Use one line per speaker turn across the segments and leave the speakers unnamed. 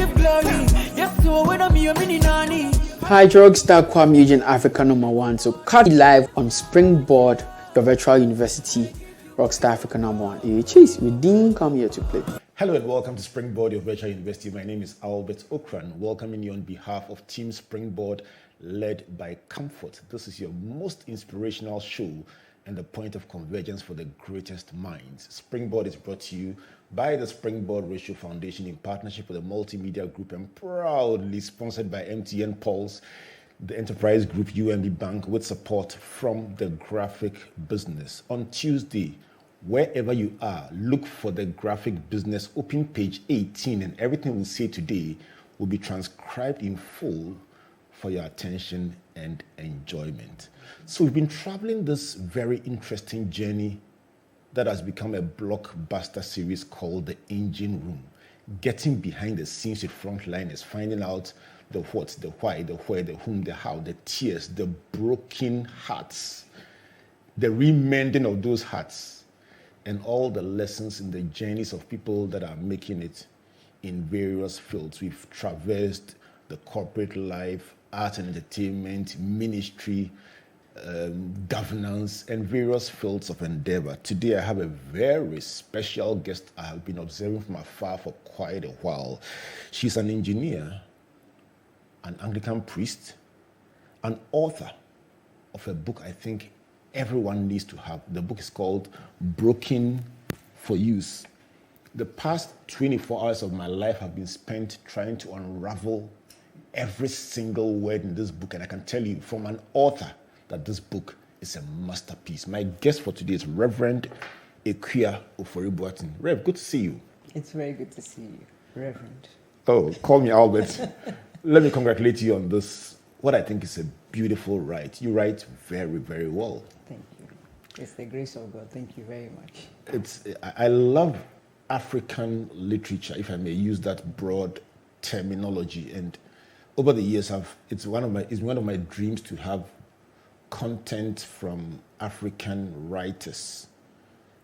give glory. Yes, so when I'm your mini nanny.
Hi, Drugster Akua Eugene, Africa #1. So, cut live on Springboard, your virtual university, Rockstar Africa #1. Chase, we didn't come here to play.
Hello and welcome to Springboard, your virtual university. My name is Albert Okran, welcoming you on behalf of Team Springboard, led by Comfort. This is your most inspirational show and the point of convergence for the greatest minds. Springboard is brought to you by the Springboard Ratio Foundation in partnership with the Multimedia Group and proudly sponsored by MTN Pulse, the Enterprise Group, UMB Bank, with support from the graphic business. On Tuesday, wherever you are, look for the graphic business open page 18, and everything we say today will be transcribed in full for your attention and enjoyment. So we've been traveling this very interesting journey that has become a blockbuster series called The Engine Room, getting behind the scenes with frontliners, finding out the what, the why, the where, the whom, the how, the tears, the broken hearts, the remending of those hearts, and all the lessons in the journeys of people that are making it in various fields. We've traversed the corporate life, art and entertainment, ministry, governance, and various fields of endeavor. Today I have a very special guest I have been observing from afar for quite a while. She's an engineer, an Anglican priest, an author of a book I think everyone needs to have. The book is called Broken for Use. The past 24 hours of my life have been spent trying to unravel every single word in this book, and I can tell you from an author that this book is a masterpiece. My guest for today is Reverend Akua Ofori Boateng. Rev, good to see you.
It's very good to see you, Reverend.
Oh, call me Albert. Let me congratulate you on this, what I think is a beautiful write. You write very, very well.
Thank you. It's the grace of God. Thank you very much.
I love African literature, if I may use that broad terminology. And over the years, it's one of my dreams to have content from African writers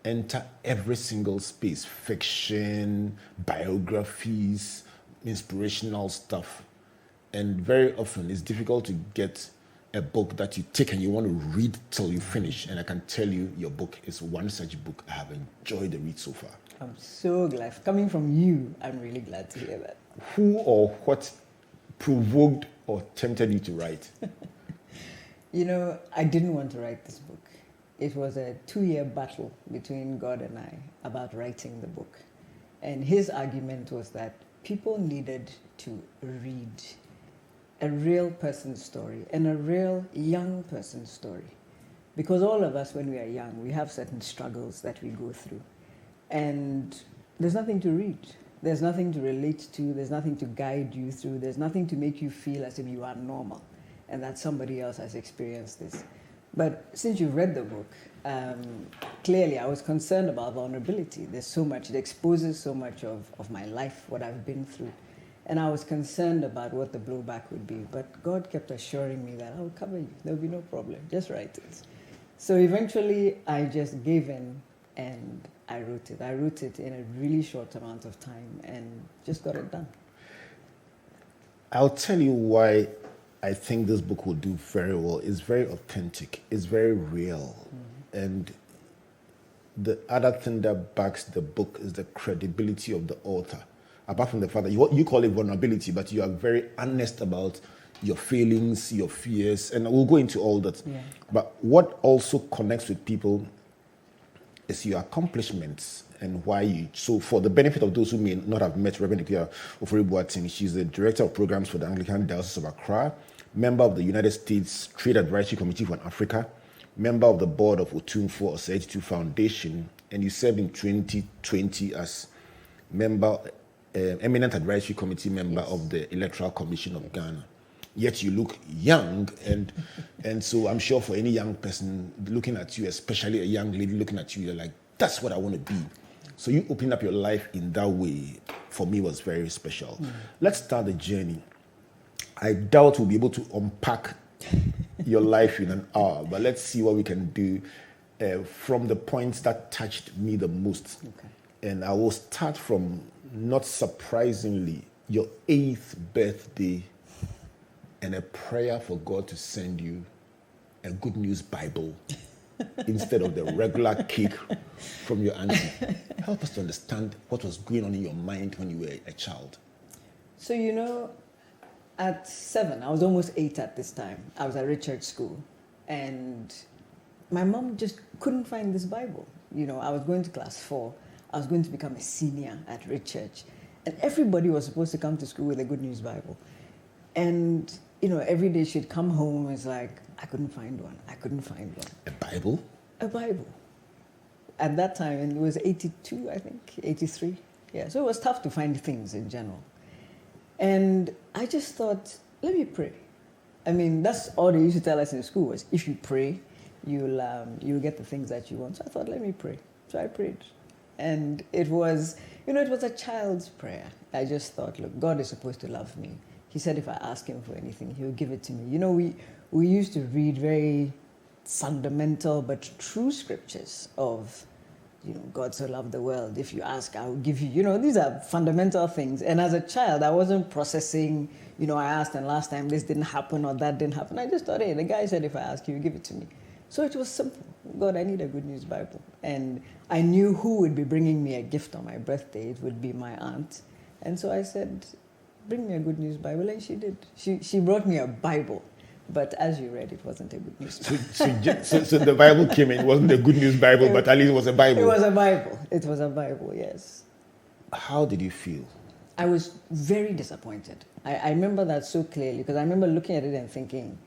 enter every single space: fiction, biographies, inspirational stuff. And very often it's difficult to get a book that you take and you want to read till you finish. And I can tell you, your book is one such book. I have enjoyed the read so far.
I'm so glad. Coming from you, I'm really glad to hear that.
Who or what provoked or tempted you to write?
You know, I didn't want to write this book. It was a 2-year battle between God and I about writing the book. And his argument was that people needed to read a real person's story and a real young person's story. Because all of us, when we are young, we have certain struggles that we go through. And there's nothing to read. There's nothing to relate to. There's nothing to guide you through. There's nothing to make you feel as if you are normal and that somebody else has experienced this. But since you've read the book, clearly I was concerned about vulnerability. There's so much, it exposes so much of my life, what I've been through. And I was concerned about what the blowback would be. But God kept assuring me that I will cover you. There'll be no problem. Just write it. So eventually I just gave in and I wrote it. I wrote it in a really short amount of time and just got it done.
I'll tell you why I think this book will do very well. It's very authentic. It's very real. Mm-hmm. And the other thing that backs the book is the credibility of the author. Apart from the fact that you call it vulnerability, but you are very honest about your feelings, your fears, and we'll go into all that. Yeah. But what also connects with people is your accomplishments and why you. So for the benefit of those who may not have met Reverend Akua Ofori Boateng, she's the Director of Programs for the Anglican Diocese of Accra, member of the United States Trade Advisory Committee for Africa, member of the board of Otumfuo Osei Foundation, and you served in 2020 as member, eminent advisory committee member of the Electoral Commission of Ghana. Yet you look young, and so I'm sure for any young person looking at you, especially a young lady looking at you, you're like, that's what I want to be. So you opening up your life in that way, for me, was very special. Mm. Let's start the journey. I doubt we'll be able to unpack your life in an hour, but let's see what we can do from the points that touched me the most. Okay. And I will start from, not surprisingly, your 8th birthday and a prayer for God to send you a Good News Bible instead of the regular cake from your auntie. Help us to understand what was going on in your mind when you were a child.
So, you know, at 7, I was almost 8 at this time. I was at Richard School, and my mom just couldn't find this Bible. You know, I was going to class 4. I was going to become a senior at Richard, and everybody was supposed to come to school with a Good News Bible. And, you know, every day she'd come home and it's like, I couldn't find one. I couldn't find one.
A Bible?
A Bible. At that time, and it was 82, I think, 83. Yeah, so it was tough to find things in general. And I just thought, let me pray. I mean, that's all they used to tell us in school was, if you pray, you'll get the things that you want. So I thought, let me pray. So I prayed. And it was, you know, it was a child's prayer. I just thought, look, God is supposed to love me. He said if I ask him for anything, he'll give it to me. You know, we used to read very fundamental but true scriptures of, you know, God so loved the world. If you ask, I will give you. You know, these are fundamental things. And as a child, I wasn't processing, you know, I asked and last time this didn't happen or that didn't happen. I just thought, hey, the guy said if I ask you, give it to me. So it was simple. God, I need a Good News Bible. And I knew who would be bringing me a gift on my birthday. It would be my aunt. And so I said, bring me a Good News Bible. And she did. She brought me a Bible. But as you read, it wasn't a Good News Bible.
So the Bible came in. It wasn't a Good News Bible, but at least it was a Bible.
It was a Bible. It was a Bible, yes.
How did you feel?
I was very disappointed. I remember that so clearly because I remember looking at it and thinking,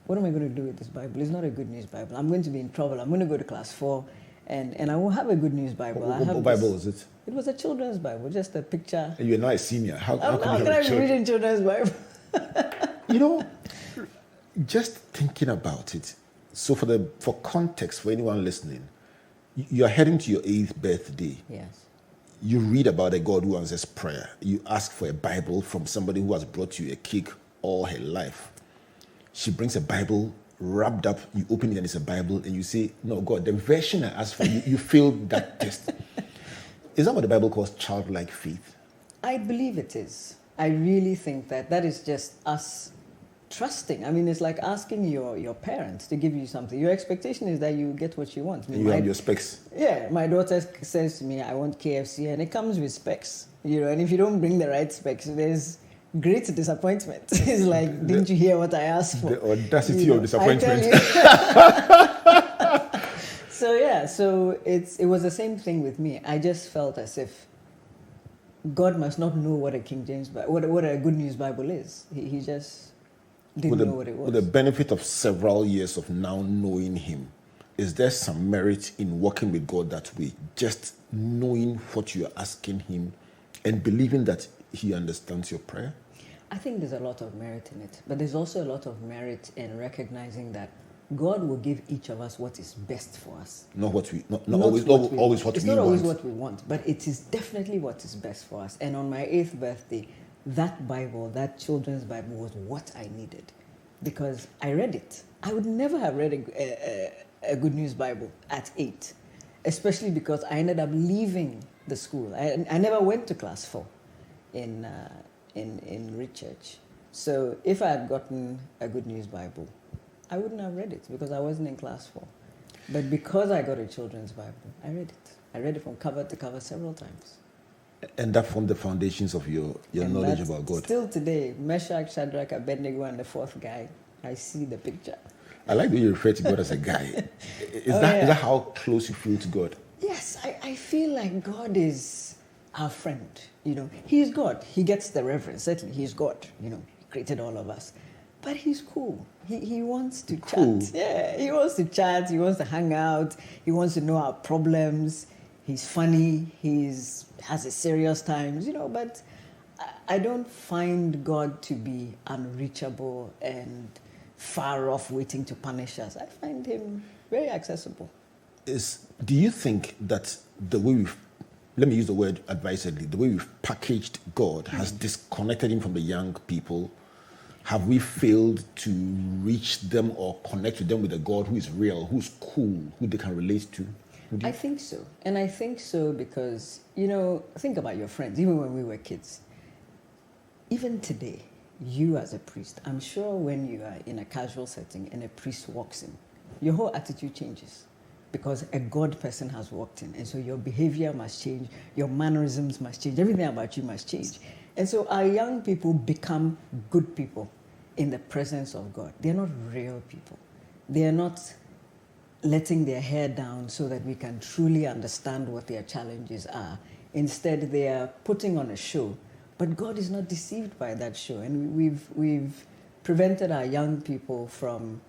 what am I going to do with this Bible? It's not a Good News Bible. I'm going to be in trouble. I'm going to go to class 4 and I won't have a Good News Bible.
What Bible was it?
It was a children's Bible, just a picture.
And you're not a senior. How
How
can
can I be reading children's Bible?
You know, just thinking about it. So for context, for anyone listening, you're heading to your 8th birthday.
Yes.
You read about a God who answers prayer. You ask for a Bible from somebody who has brought you a cake all her life. She brings a Bible wrapped up. You open it and it's a Bible, and you say, "No, God, the version I asked for, you failed that test." Is that what the Bible calls childlike faith?
I believe it is. I really think that is just us trusting. I mean, it's like asking your parents to give you something. Your expectation is that you get what you want.
And you have your specs.
Yeah, my daughter says to me, I want KFC, and it comes with specs. You know, and if you don't bring the right specs, there's great disappointment. It's like, didn't you hear what I asked for?
The audacity of disappointment.
So it was the same thing with me. I just felt as if God must not know what a King James Bible, what a Good News Bible is. He just didn't know what it was.
With the benefit of several years of now knowing him, is there some merit in working with God that way? Just knowing what you're asking him and believing that he understands your prayer?
I think there's a lot of merit in it, but there's also a lot of merit in recognizing that God will give each of us what is best for us.
Not always what we want.
It's not always what we want, but it is definitely what is best for us. And on my 8th birthday, that Bible, that children's Bible, was what I needed because I read it. I would never have read a Good News Bible at 8, especially because I ended up leaving the school. I never went to class 4 in Richard. So if I had gotten a Good News Bible, I wouldn't have read it because I wasn't in class 4. But because I got a children's Bible, I read it. I read it from cover to cover several times.
And that formed the foundations of your knowledge about God.
Still today, Meshach, Shadrach, Abednego, and the 4th guy, I see the picture.
I like the way you refer to God as a guy. Is that how close you feel to God?
Yes, I feel like God is our friend. You know, He's God. He gets the reverence. Certainly, He's God. You know, He created all of us. But He's cool. He wants to chat. Yeah, He wants to chat. He wants to hang out. He wants to know our problems. He's funny. Has his serious times, you know, but I don't find God to be unreachable and far off waiting to punish us. I find Him very accessible.
Do you think that the way let me use the word advisedly, the way we've packaged God has disconnected Him from the young people? Have we failed to reach them or connect with them with a God who is real, who's cool, who they can relate to?
I think so. And I think so because, you know, think about your friends, even when we were kids. even today, you as a priest, I'm sure when you are in a casual setting and a priest walks in, your whole attitude changes because a God person has walked in. And so your behavior must change, your mannerisms must change, everything about you must change. And so our young people become good people in the presence of God. They're not real people. They are not letting their hair down so that we can truly understand what their challenges are. Instead, they are putting on a show. But God is not deceived by that show. And we've prevented our young people from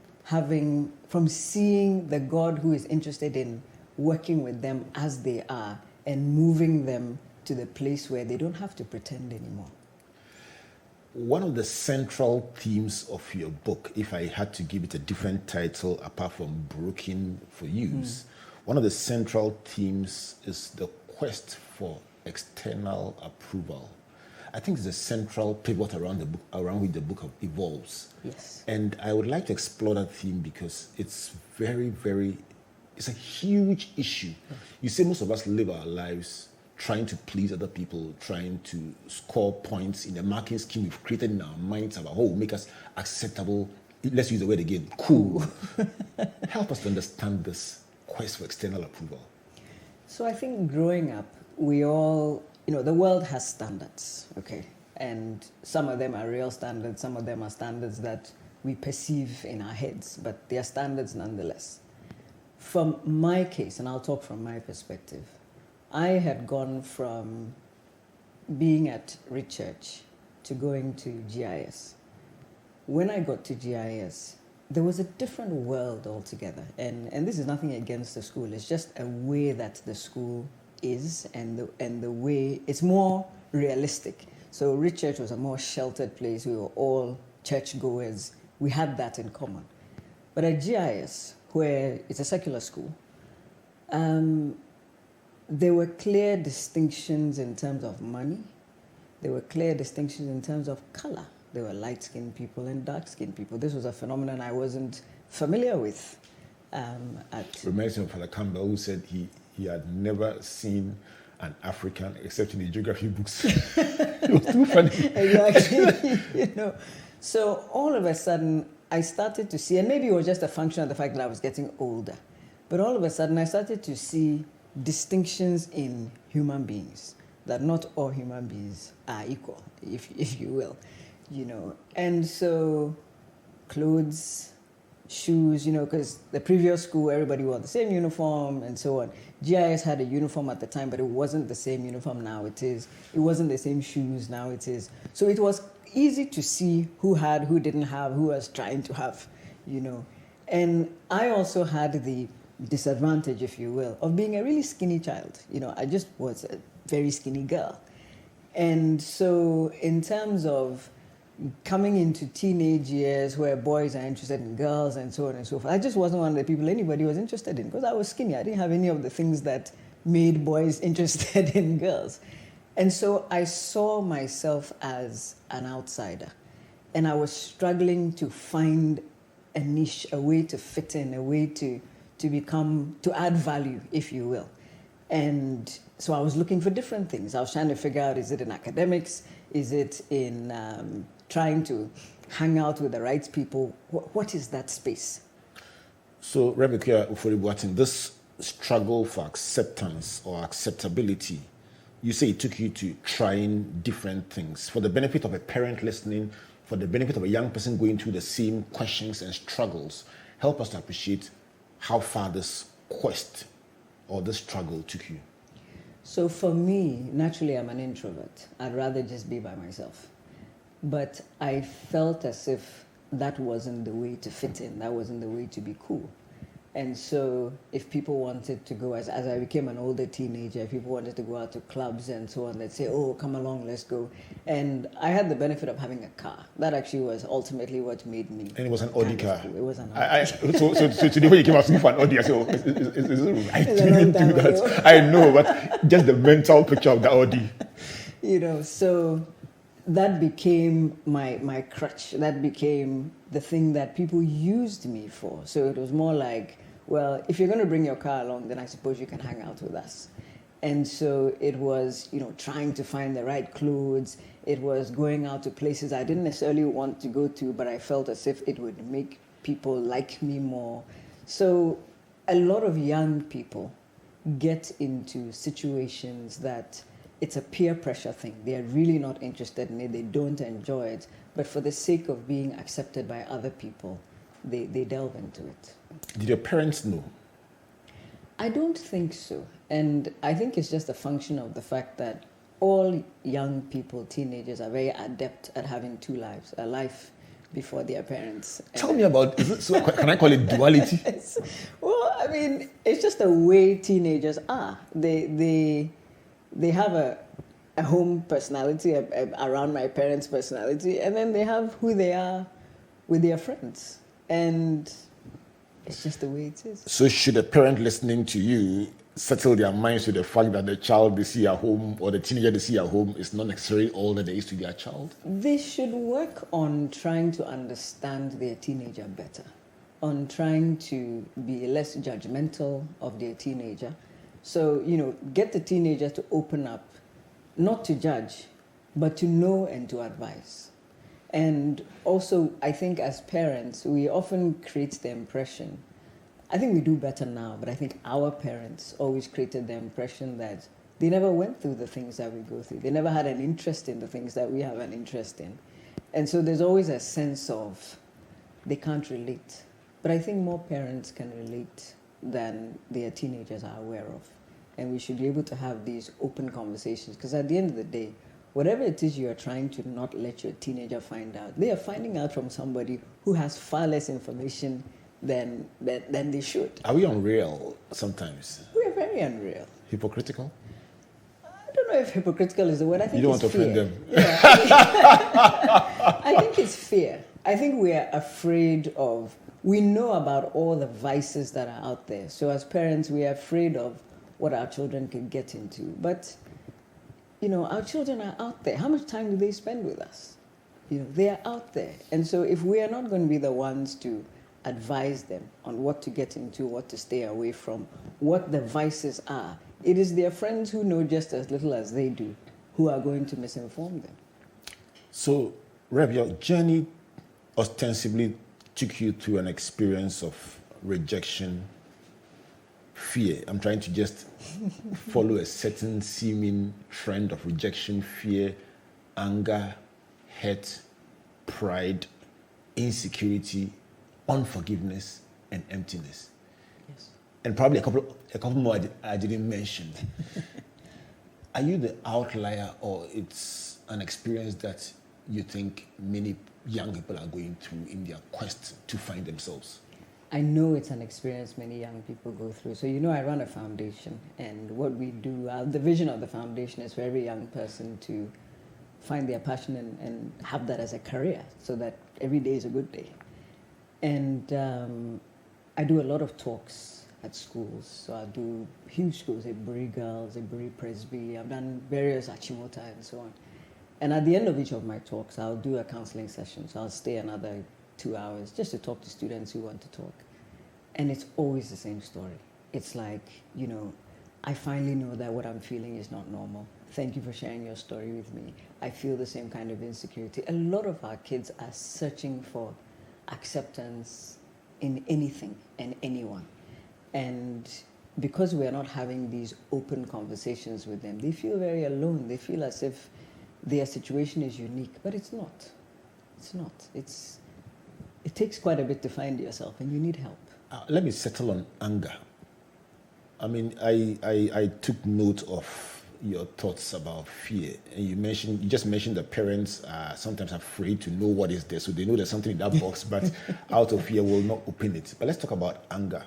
seeing the God who is interested in working with them as they are and moving them to the place where they don't have to pretend anymore.
One of the central themes of your book, if I had to give it a different title apart from Broken for Use, one of the central themes is the quest for external approval. I think it's a central pivot around which the book evolves.
Yes.
And I would like to explore that theme because it's it's a huge issue. You see, most of us live our lives trying to please other people, trying to score points in the marking scheme we've created in our minds about what will make us acceptable. Let's use the word again, cool. Help us to understand this quest for external approval.
So I think growing up, we all, the world has standards, okay? And some of them are real standards, some of them are standards that we perceive in our heads, but they are standards nonetheless. From my case, and I'll talk from my perspective, I had gone from being at Richchurch to going to GIS. When I got to GIS, there was a different world altogether. And this is nothing against the school. It's just a way that the school is and the way it's more realistic. So Richchurch was a more sheltered place. We were all churchgoers. We had that in common. But at GIS, where it's a secular school, there were clear distinctions in terms of money. There were clear distinctions in terms of color. There were light-skinned people and dark-skinned people. This was a phenomenon I wasn't familiar with.
Reminds me of Father Campbell, who said he had never seen an African except in the geography books. It was too funny.
Exactly. So all of a sudden, I started to see, and maybe it was just a function of the fact that I was getting older, but all of a sudden I started to see distinctions in human beings, that not all human beings are equal, if you will, And so clothes, shoes, because the previous school, everybody wore the same uniform and so on. GIS had a uniform at the time, but it wasn't the same uniform now it is. It wasn't the same shoes now it is. So it was easy to see who had, who didn't have, who was trying to have, And I also had the disadvantage, if you will, of being a really skinny child. I just was a very skinny girl. And so in terms of coming into teenage years where boys are interested in girls and so on and so forth, I just wasn't one of the people anybody was interested in because I was skinny. I didn't have any of the things that made boys interested in girls. And so I saw myself as an outsider. And I was struggling to find a niche, a way to fit in, a way to add value, if you will. And so I was looking for different things. I was trying to figure out, is it in academics? Is it in trying to hang out with the right people? What is that space?
So, Rebecca Ofori Boateng, this struggle for acceptance or acceptability, you say it took you to trying different things. For the benefit of a parent listening, for the benefit of a young person going through the same questions and struggles, help us to appreciate how far this quest or this struggle took you.
So for me, naturally, I'm an introvert. I'd rather just be by myself. But I felt as if that wasn't the way to fit in. That wasn't the way to be cool. And so if people wanted to go, as I became an older teenager, if people wanted to go out to clubs and so on, they'd say, oh, come along, let's go. And I had the benefit of having a car. That actually was ultimately what made me.
And it was an Audi car.
Cool. It was an Audi.
So today when you came asking for an Audi, I said, oh, is it right? Didn't do that. I know, but just the mental picture of the Audi.
So that became my crutch. That became the thing that people used me for. So it was more like, well, if you're going to bring your car along, then I suppose you can hang out with us. And so it was, trying to find the right clothes. It was going out to places I didn't necessarily want to go to, but I felt as if it would make people like me more. So a lot of young people get into situations that it's a peer pressure thing. They're really not interested in it. They don't enjoy it. But for the sake of being accepted by other people, they delve into it.
Did your parents know?
I don't think so. And I think it's just a function of the fact that all young people, teenagers, are very adept at having two lives, a life before their parents.
Tell me about, can I call it duality?
Well, I mean, it's just the way teenagers are. They have a home personality around my parents' personality, and then they have who they are with their friends. And it's just the way it is.
So should a parent listening to you settle their minds with the fact that the child they see at home or the teenager they see at home is not necessarily all that there is to their child?
They should work on trying to understand their teenager better, on trying to be less judgmental of their teenager. So, get the teenager to open up, not to judge, but to know and to advise. And also, I think as parents, we often create the impression, I think we do better now, but I think our parents always created the impression that they never went through the things that we go through. They never had an interest in the things that we have an interest in. And so there's always a sense of they can't relate. But I think more parents can relate than their teenagers are aware of. And we should be able to have these open conversations, because at the end of the day, whatever it is you are trying to not let your teenager find out, they are finding out from somebody who has far less information than they should.
Are we unreal sometimes?
We are very unreal.
Hypocritical?
I don't know if hypocritical is the word. I think
you don't
it's
want to offend
fear.
them.
I think it's fear. I think we are afraid of, we know about all the vices that are out there. So as parents, we are afraid of what our children can get into. But, our children are out there. How much time do they spend with us? They are out there. And so if we are not going to be the ones to advise them on what to get into, what to stay away from, what the vices are, it is their friends who know just as little as they do who are going to misinform them.
So, Reb, your journey ostensibly took you through an experience of rejection, fear. I'm trying to just follow a certain seeming trend of rejection, fear, anger, hate, pride, insecurity, unforgiveness, and emptiness.
Yes.
And probably a couple more I didn't mention. Are you the outlier, or it's an experience that you think many young people are going through in their quest to find themselves?
I know it's an experience many young people go through. So, I run a foundation, and what we do, the vision of the foundation is for every young person to find their passion and have that as a career, so that every day is a good day. And I do a lot of talks at schools. So I do huge schools, Eburi Girls, Eburi Presby. I've done various Achimota and so on. And at the end of each of my talks, I'll do a counseling session. So I'll stay another 2 hours just to talk to students who want to talk. And it's always the same story. It's like, I finally know that what I'm feeling is not normal. Thank you for sharing your story with me. I feel the same kind of insecurity. A lot of our kids are searching for acceptance in anything and anyone. And because we are not having these open conversations with them, they feel very alone. They feel as if their situation is unique, but it's not. It's not. It takes quite a bit to find yourself, and you need help.
Let me settle on anger. I mean, I took note of your thoughts about fear. And you just mentioned that parents are sometimes afraid to know what is there, so they know there's something in that box, but out of fear will not open it. But let's talk about anger.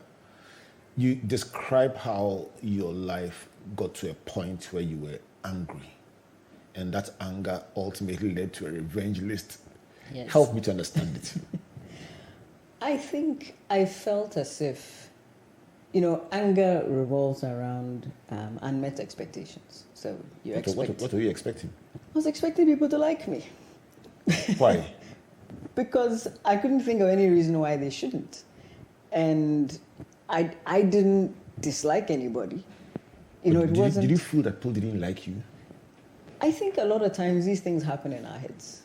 You describe how your life got to a point where you were angry, and that anger ultimately led to a revenge list.
Yes.
Help me to understand it.
I think I felt as if, anger revolves around unmet expectations. So you expect...
What were you expecting?
I was expecting people to like me.
Why?
Because I couldn't think of any reason why they shouldn't. And I didn't dislike anybody. You know,
But
it wasn't.
Did you feel that people didn't like you?
I think a lot of times these things happen in our heads,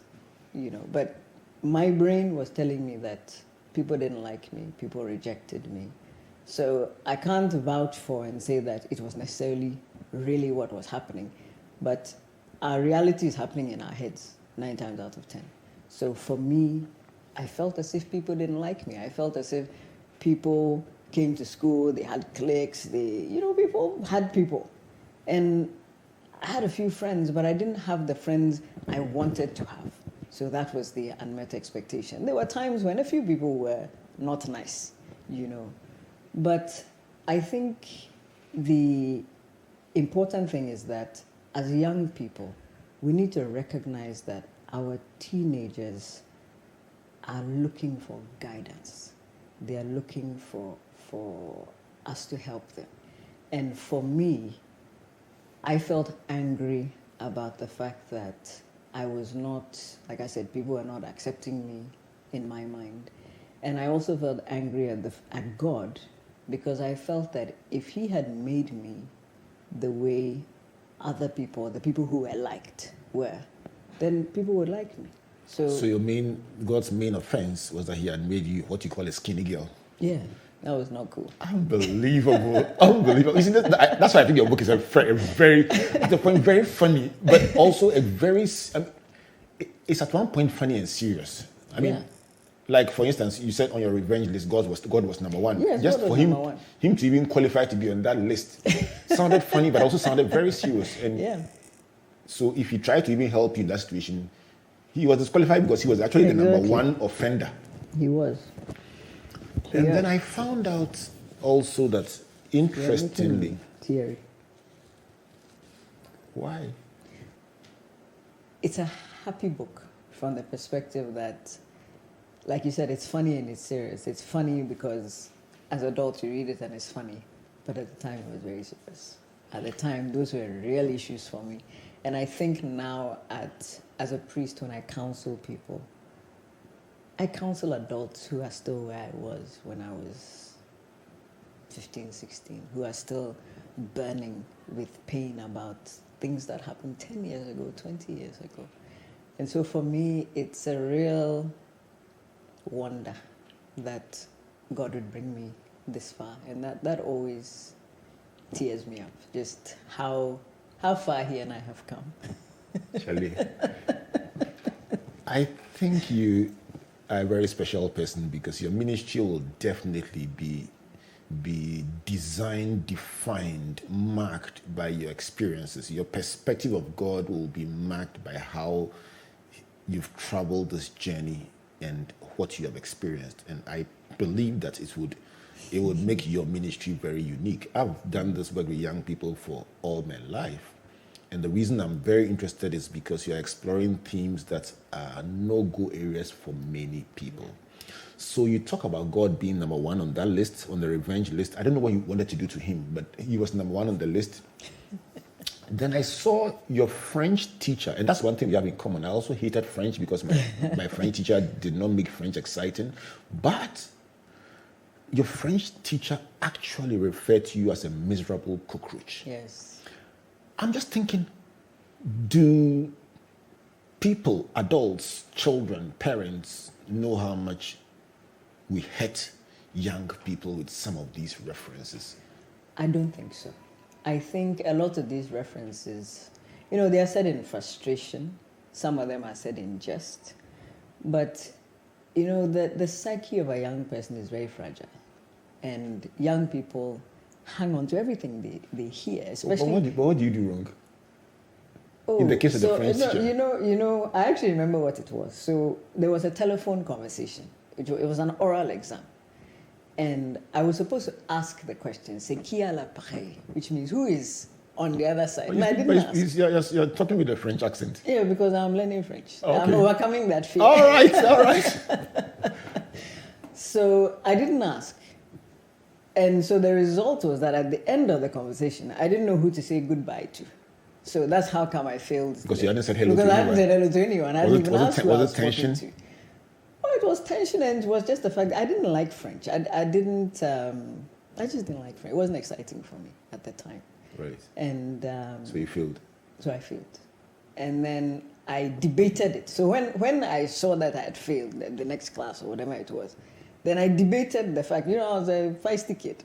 you know, but my brain was telling me that people didn't like me, people rejected me. So I can't vouch for and say that it was necessarily really what was happening, but our reality is happening in our heads 9 times out of 10. So for me, I felt as if people didn't like me. I felt as if people came to school, they had cliques, people had people. And I had a few friends, but I didn't have the friends I wanted to have. So that was the unmet expectation. There were times when a few people were not nice, you know. But I think the important thing is that as young people, we need to recognize that our teenagers are looking for guidance. They are looking for us to help them. And for me, I felt angry about the fact that I was not, like I said, people were not accepting me in my mind. And I also felt angry at God, because I felt that if he had made me the way other people, the people who were liked, were, then people would like me. So
God's main offense was that he had made you what you call a skinny girl.
Yeah, that was not cool.
Unbelievable. Unbelievable. You see, that's why I think your book is at the point, very funny, but also it's at one point funny and serious. I mean, like for instance, you said on your revenge list, God was number one.
Yes,
just
God was
for
number one.
him to even qualify to be on that list sounded funny, but also sounded very serious. And so if he tried to even help you in that situation, he was disqualified because he was actually the number one offender.
He was.
And then I found out also that, interestingly,
Thierry.
Why?
It's a happy book from the perspective that, like you said, it's funny and it's serious. It's funny because as adults you read it and it's funny, but at the time it was very serious. At the time, those were real issues for me. And I think now, as a priest, when I counsel people, I counsel adults who are still where I was when I was 15, 16, who are still burning with pain about things that happened 10 years ago, 20 years ago. And so for me, it's a real wonder that God would bring me this far. And that always tears me up, just how far he and I have come.
Charlie, I think you are a very special person because your ministry will definitely be designed, defined, marked by your experiences. Your perspective of God will be marked by how you've traveled this journey and what you have experienced. And I believe that it would make your ministry very unique. I've done this work with young people for all my life. And the reason I'm very interested is because you're exploring themes that are no-go areas for many people. So you talk about God being number one on that list, on the revenge list. I don't know what you wanted to do to him, but he was number one on the list. Then I saw your French teacher, and that's one thing we have in common. I also hated French because my French teacher did not make French exciting. But your French teacher actually referred to you as a miserable cockroach.
Yes.
I'm just thinking, do people, adults, children, parents, know how much we hurt young people with some of these references?
I don't think so. I think a lot of these references, they are said in frustration. Some of them are said in jest. But, the psyche of a young person is very fragile. And young people hang on to everything they hear, especially.
But what do you do wrong? In the case of the French teacher.
I actually remember what it was. So there was a telephone conversation. It was an oral exam. And I was supposed to ask the question, c'est qui a l'appareil, which means who is on the other side. And I didn't ask.
You're talking with a French accent.
Yeah, because I'm learning French.
Okay.
I'm overcoming that fear.
All right.
So I didn't ask. And so the result was that at the end of the conversation, I didn't know who to say goodbye to. So that's how come I failed.
Because you hadn't said hello to anyone.
Because I hadn't said hello to anyone. I didn't even ask who I was
tension?
talking to. Oh, it was tension, and it was just the fact that I didn't like French. I just didn't like French. It wasn't exciting for me at the time.
Right.
And
So you failed.
so I failed. And then I debated it. So when I saw that I had failed, the next class or whatever it was, then I debated the fact, I was a feisty kid.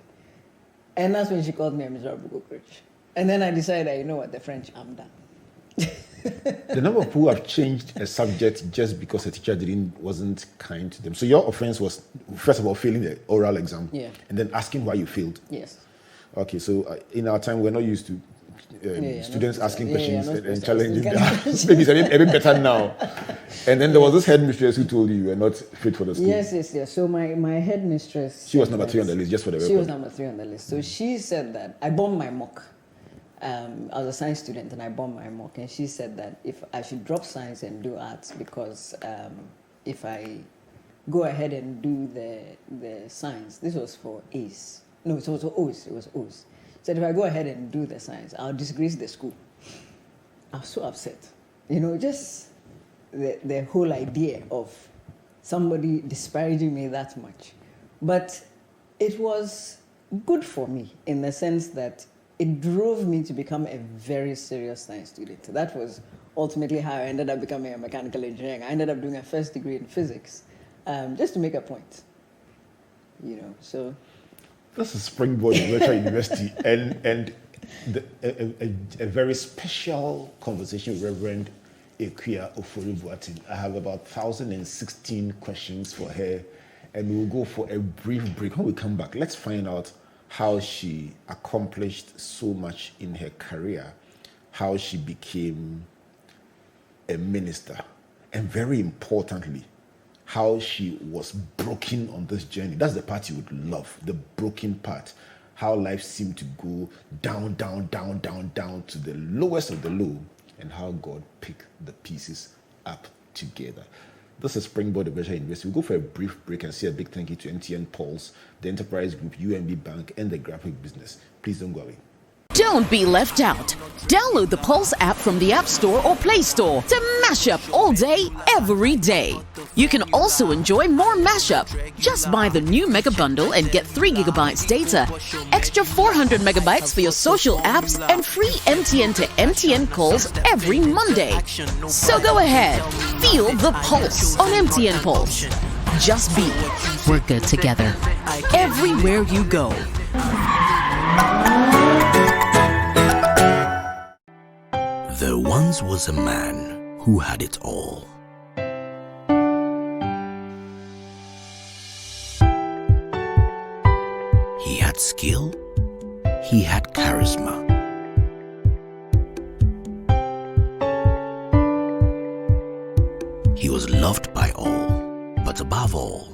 And that's when she called me a miserable cockroach. And then I decided, you know what, the French, I'm done.
The number of people who have changed a subject just because a teacher wasn't kind to them. So your offense was, first of all, failing the oral exam.
Yeah.
And then asking why you failed.
Yes.
Okay, so in our time, we're not used to students asking questions and challenging them.
them.
Maybe it's a bit better now. And then there was this headmistress who told you were not fit for the school.
Yes. So my headmistress...
She was number 3 on the list, just for the record.
She was number 3 on the list. So she said that I bombed my mock. I was a science student and I bombed my mock. And she said that if I should drop science and do arts because if I go ahead and do the science, this was for A's. No, it was O's. It was O's. Said if I go ahead and do the science, I'll disgrace the school. I was so upset. Just the whole idea of somebody disparaging me that much. But it was good for me in the sense that it drove me to become a very serious science student. That was ultimately how I ended up becoming a mechanical engineer. I ended up doing a first degree in physics, just to make a point. So...
This is Springboard Virtual University and a very special conversation with Reverend Akua Ofori Boateng. I have about 1,016 questions for her, and we'll go for a brief break. When we come back, let's find out how she accomplished so much in her career, how she became a minister, and very importantly, how she was broken on this journey. That's the part you would love, the broken part. How life seemed to go down, down, down, down, down to the lowest of the low, and how God picked the pieces up together. This is Springboard Virtual University. We'll go for a brief break and say a big thank you to MTN Pulse, the Enterprise Group, UMB Bank, and the Graphic Business. Please don't go away.
Don't be left out. Download the Pulse app from the App Store or Play Store to mash up all day, every day. You can also enjoy more mashup. Just buy the new Mega Bundle and get 3 gigabytes data, extra 400 megabytes for your social apps, and free MTN to MTN calls every Monday. So go ahead, feel the pulse on MTN Pulse. Just be. We're good together. Everywhere you go.
There once was a man who had it all. He had skill, he had charisma. He was loved by all, but above all,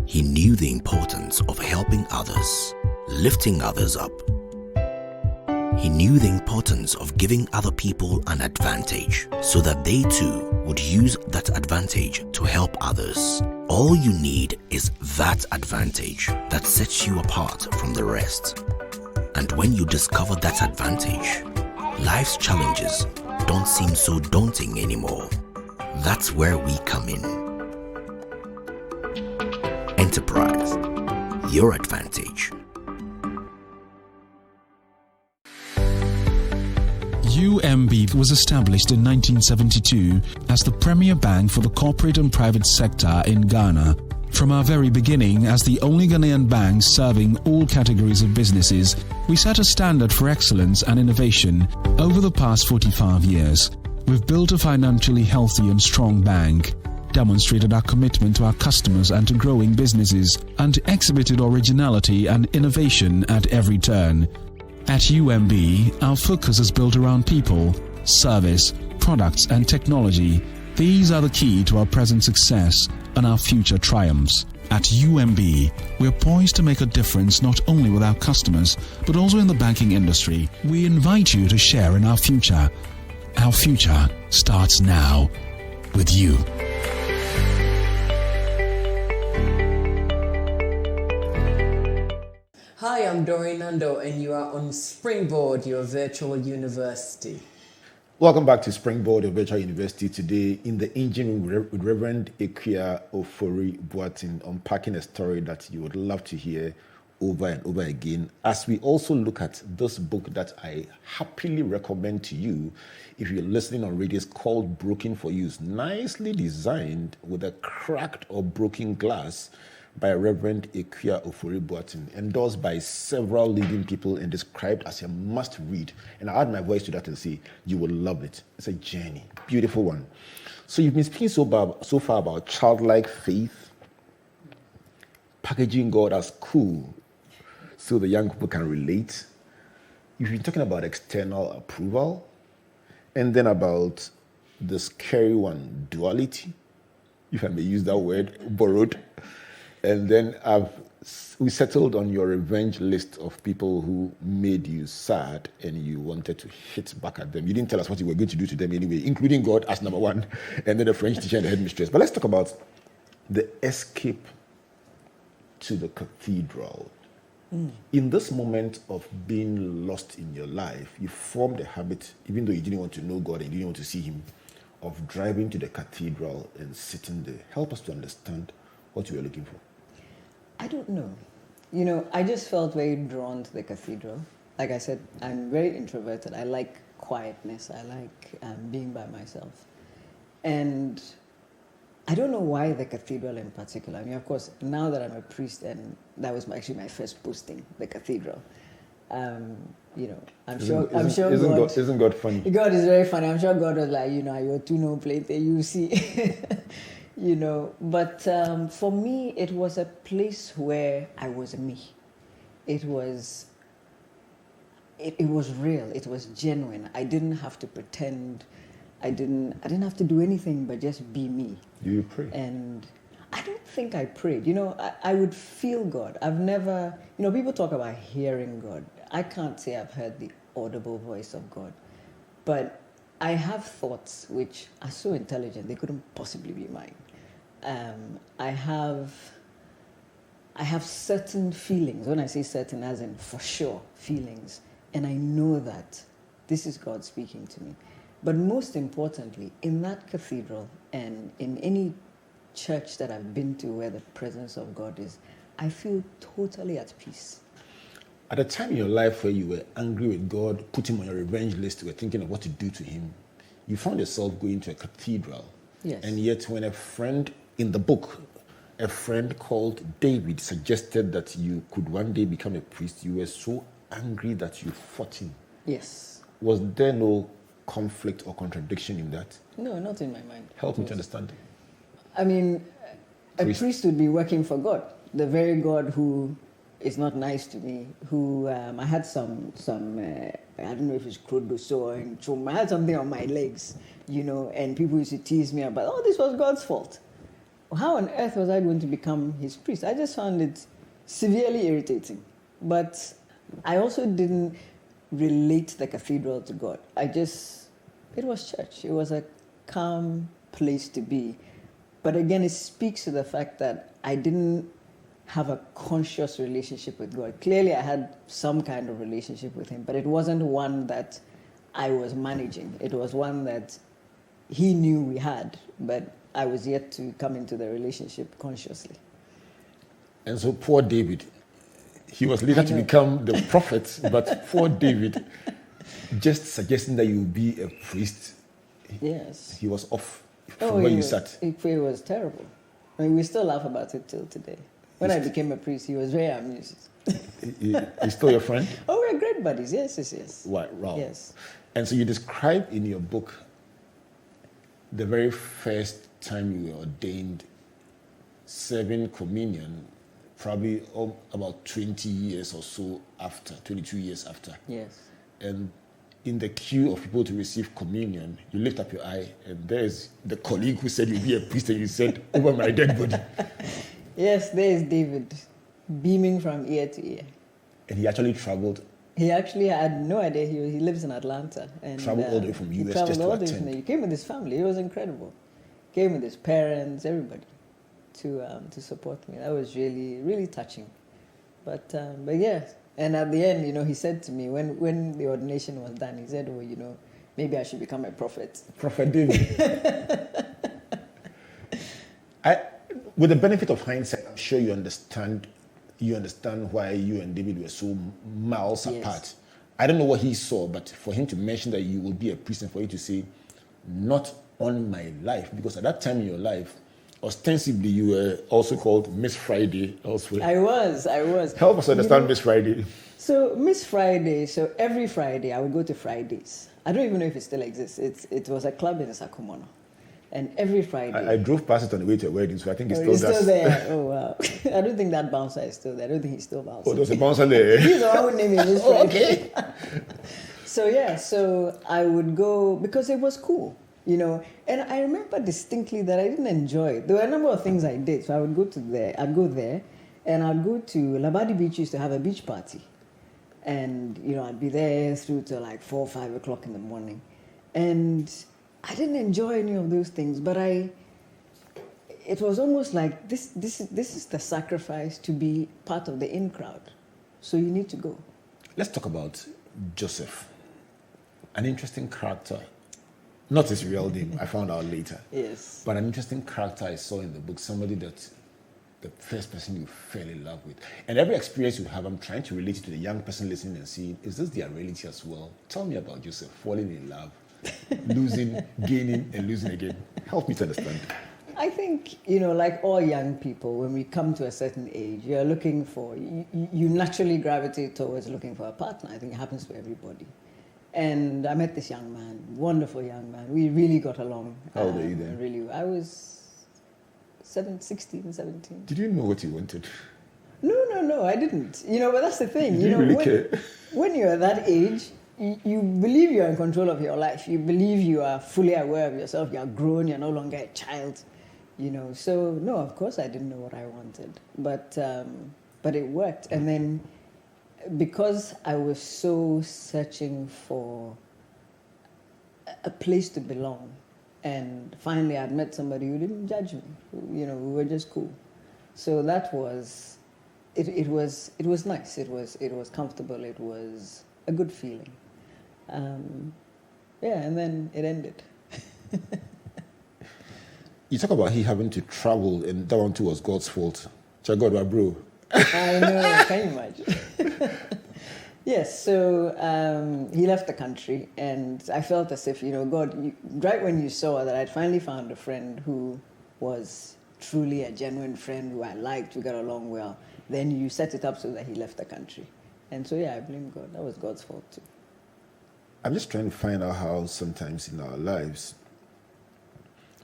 he knew the importance of helping others, lifting others up. He knew the importance of giving other people an advantage so that they too would use that advantage to help others. All you need is that advantage that sets you apart from the rest. And when you discover that advantage, life's challenges don't seem so daunting anymore. That's where we come in. Enterprise, your advantage.
UMB was established in 1972 as the premier bank for the corporate and private sector in Ghana. From our very beginning, as the only Ghanaian bank serving all categories of businesses, we set a standard for excellence and innovation. Over the past 45 years, we've built a financially healthy and strong bank, demonstrated our commitment to our customers and to growing businesses, and exhibited originality and innovation at every turn. At UMB, our focus is built around people, service, products and technology. These are the key to our present success and our future triumphs. At UMB, we're poised to make a difference not only with our customers, but also in the banking industry. We invite you to share in our future. Our future starts now with you.
Hi, I'm Doreen Nando, and you are on Springboard, your virtual university.
Welcome back to Springboard, your virtual university. Today, in the engine room with Reverend Akua Ofori Boateng, unpacking a story that you would love to hear over and over again, as we also look at this book that I happily recommend to you if you're listening on radio. It's called Broken for Use, nicely designed with a cracked or broken glass by Reverend Akua Ofori Boateng, endorsed by several leading people and described as a must-read. And I add my voice to that and say, you will love it. It's a journey, beautiful one. So you've been speaking so far about childlike faith, packaging God as cool so the young people can relate. You've been talking about external approval, and then about the scary one, duality, if I may use that word, borrowed. And then we settled on your revenge list of people who made you sad and you wanted to hit back at them. You didn't tell us what you were going to do to them anyway, including God as number one, and then the French teacher and the headmistress. But let's talk about the escape to the cathedral. In this moment of being lost in your life, you formed a habit, even though you didn't want to know God and you didn't want to see him, of driving to the cathedral and sitting there. Help us to understand what you were looking for.
I don't know. You know, I just felt very drawn to the cathedral. Like I said, I'm very introverted. I like quietness. I like being by myself. And I don't know why the cathedral in particular. I mean, of course, now that I'm a priest, and that was actually my first posting, the cathedral. You know, I'm sure God...
Isn't God funny?
God is very funny. I'm sure God was like, you know, you're too no plate there, you see. You know, but for me, it was a place where I was me. It was real. It was genuine. I didn't have to pretend. I didn't have to do anything but just be me.
Do you pray?
And I don't think I prayed. You know, I would feel God. I've never, you know, people talk about hearing God. I can't say I've heard the audible voice of God. But I have thoughts which are so intelligent, they couldn't possibly be mine. I have certain feelings. When I say certain, as in for sure feelings. And I know that this is God speaking to me. But most importantly, in that cathedral and in any church that I've been to where the presence of God is, I feel totally at peace.
At a time in your life where you were angry with God, put him on your revenge list, you were thinking of what to do to him, you found yourself going to a cathedral.
Yes.
And yet when a friend in the book, a friend called David suggested that you could one day become a priest, you were so angry that you fought him.
Yes.
Was there no conflict or contradiction in that?
No, not in my mind.
Help me to understand.
I mean, a priest would be working for God, the very God who is not nice to me, who I had some I don't know if it's Krodoso or Chum, I had something on my legs, you know, and people used to tease me about, oh, this was God's fault. How on earth was I going to become his priest? I just found it severely irritating. But I also didn't relate the cathedral to God. It was church. It was a calm place to be. But again, it speaks to the fact that I didn't have a conscious relationship with God. Clearly, I had some kind of relationship with him, but it wasn't one that I was managing. It was one that he knew we had, but I was yet to come into the relationship consciously.
And so poor David, he was later to become the prophet, but poor David, just suggesting that you be a priest,
yes,
he was off from where you sat.
It was terrible. I mean, we still laugh about it till today. When I became a priest, he was very amused.
He's still your friend?
Oh, we're great buddies. Yes.
Wow.
Yes.
And so you describe in your book the very first time you were ordained, serving communion, probably about 20 years or so after, 22 years after.
Yes.
And in the queue of people to receive communion, you lift up your eye, and there's the colleague who said you'd be a priest, and you said, over my dead body.
Yes, there is David, beaming from ear to ear.
And he actually traveled.
He actually had no idea. He lives in Atlanta. And
traveled all the way from US just to attend.
He came with his family. It was incredible. Came with his parents, everybody, to support me. That was really, really touching. But yeah. And at the end, you know, he said to me, when the ordination was done, he said, oh, you know, maybe I should become a prophet.
Prophet David. With the benefit of hindsight, I'm sure you understand you understand why you and David were so miles
Yes.
apart. I don't know what he saw, but for him to mention that you will be a priest and for you to say, not on my life, because at that time in your life, ostensibly you were also called Miss Friday elsewhere.
I was.
Help us understand Miss Friday.
So Miss Friday, so every Friday I would go to Fridays. I don't even know if it still exists. It was a club in Sakumono. And every Friday...
I drove past it on the way to a wedding, so I think it's
it's
still
there. Oh, wow. I don't think that bouncer is still there. I don't think he's still bouncing.
Oh, there's a bouncer there.
He's the one who named it Miss Friday.
Okay.
So I would go, because it was cool, you know. And I remember distinctly that I didn't enjoy it. There were a number of things I did. So I would go there, and I'd go to Labadi Beach, used to have a beach party. And, you know, I'd be there through to like 4 or 5 o'clock in the morning. And I didn't enjoy any of those things, but it was almost like this is the sacrifice to be part of the in crowd. So you need to go.
Let's talk about Joseph. An interesting character. Not his real name, I found out later.
Yes.
But an interesting character I saw in the book, somebody that the first person you fell in love with. And every experience you have, I'm trying to relate it to the young person listening and seeing, is this their reality as well? Tell me about Joseph, falling in love, losing, gaining, and losing again. Help me to understand.
I think, you know, like all young people, when we come to a certain age, you're looking for, you naturally gravitate towards looking for a partner. I think it happens to everybody. And I met this young man, wonderful young man. We really got along.
How old are you then?
Really, I was 16, 17.
Did you know what you wanted?
No, I didn't. You know, but that's the thing.
You
know,
really care?
When you're at that age, you believe you're in control of your life. You believe you are fully aware of yourself. You're grown. You're no longer a child. You know, so no, of course I didn't know what I wanted, but it worked. And then because I was so searching for a place to belong, and finally I'd met somebody who didn't judge me. You know, we were just cool. So that was, it was nice. It was comfortable. It was a good feeling. Yeah, and then it ended.
You talk about he having to travel, and that one too was God's fault. Check God, my bro.
I know, can you imagine? Yes, so he left the country, and I felt as if, you know, God, right when you saw that I'd finally found a friend who was truly a genuine friend who I liked, we got along well, then you set it up so that he left the country. And so, yeah, I blame God. That was God's fault too.
I'm just trying to find out how sometimes in our lives,